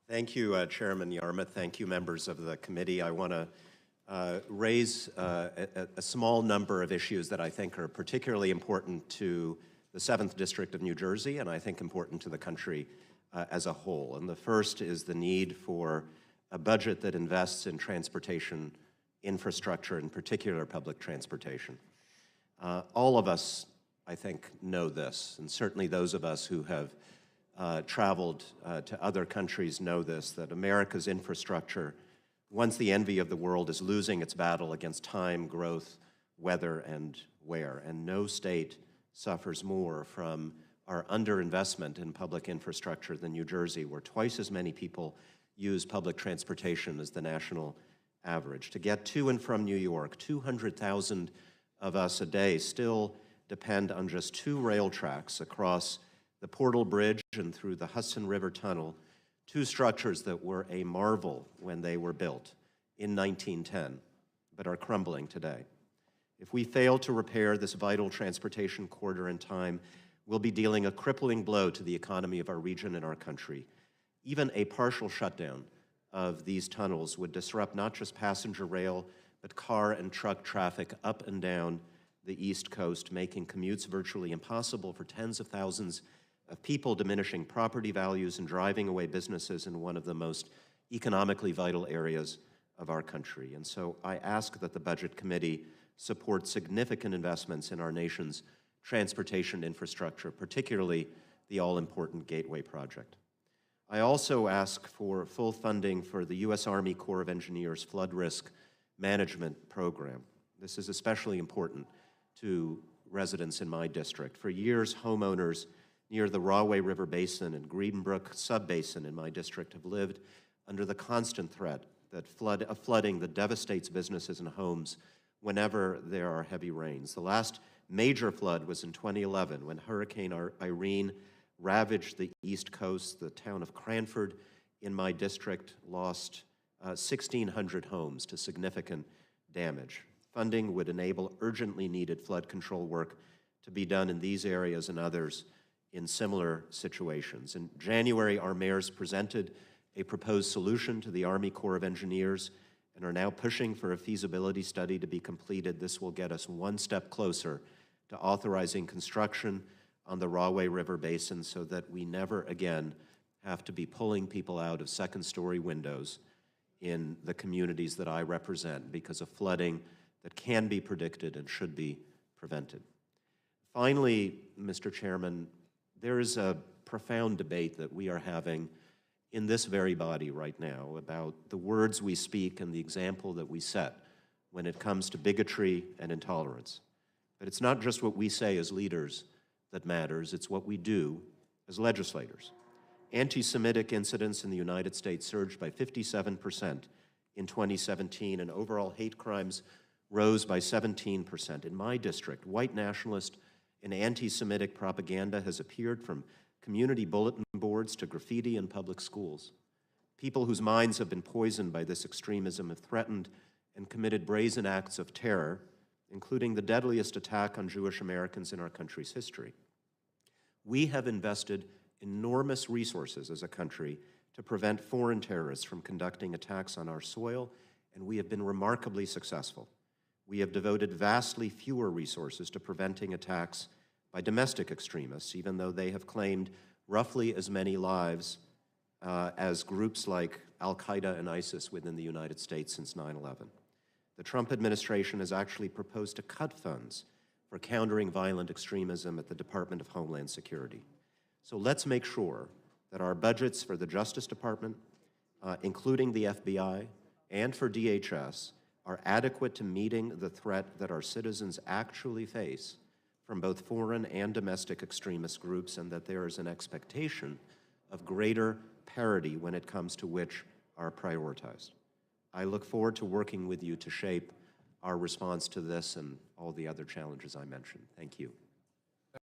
Thank you, Chairman Yarmouth. Thank you, members of the committee. I want to raise a small number of issues that I think are particularly important to the 7th District of New Jersey, and I think important to the country as a whole. And the first is the need for a budget that invests in transportation infrastructure, in particular public transportation. All of us, I think, know this, and certainly those of us who have traveled to other countries know this, that America's infrastructure, once the envy of the world, is losing its battle against time, growth, weather, and wear. And no state suffers more from our underinvestment in public infrastructure than New Jersey, where twice as many people use public transportation as the national average. To get to and from New York, 200,000 of us a day still depend on just 2 rail tracks across the Portal Bridge and through the Hudson River Tunnel, 2 structures that were a marvel when they were built in 1910, but are crumbling today. If we fail to repair this vital transportation corridor in time, we'll be dealing a crippling blow to the economy of our region and our country. Even a partial shutdown of these tunnels would disrupt not just passenger rail, but car and truck traffic up and down the East Coast, making commutes virtually impossible for tens of thousands of people, diminishing property values and driving away businesses in one of the most economically vital areas of our country. And so I ask that the Budget Committee support significant investments in our nation's transportation infrastructure, particularly the all-important Gateway project. I also ask for full funding for the U.S. Army Corps of Engineers Flood Risk Management Program. This is especially important to residents in my district. For years, homeowners near the Rahway River Basin and Greenbrook Subbasin in my district have lived under the constant threat of flooding that devastates businesses and homes whenever there are heavy rains. The last major flood was in 2011 when Hurricane Irene ravaged the East Coast. The town of Cranford in my district lost 1,600 homes to significant damage. Funding would enable urgently needed flood control work to be done in these areas and others in similar situations. In January, our mayors presented a proposed solution to the Army Corps of Engineers and are now pushing for a feasibility study to be completed. This will get us one step closer to authorizing construction on the Rahway River Basin so that we never again have to be pulling people out of second-story windows in the communities that I represent because of flooding that can be predicted and should be prevented. Finally, Mr. Chairman, there is a profound debate that we are having in this very body right now about the words we speak and the example that we set when it comes to bigotry and intolerance. But it's not just what we say as leaders that matters, it's what we do as legislators. Anti-Semitic incidents in the United States surged by 57% in 2017, and overall hate crimes rose by 17%. In my district, white nationalist and anti-Semitic propaganda has appeared from community bulletin boards to graffiti in public schools. People whose minds have been poisoned by this extremism have threatened and committed brazen acts of terror, including the deadliest attack on Jewish Americans in our country's history. We have invested enormous resources as a country to prevent foreign terrorists from conducting attacks on our soil, and we have been remarkably successful. We have devoted vastly fewer resources to preventing attacks by domestic extremists, even though they have claimed roughly as many lives as groups like Al-Qaeda and ISIS within the United States since 9/11. The Trump administration has actually proposed to cut funds for countering violent extremism at the Department of Homeland Security. So let's make sure that our budgets for the Justice Department, including the FBI, and for DHS, are adequate to meeting the threat that our citizens actually face from both foreign and domestic extremist groups, and that there is an expectation of greater parity when it comes to which are prioritized. I look forward to working with you to shape our response to this and all the other challenges I mentioned. Thank you.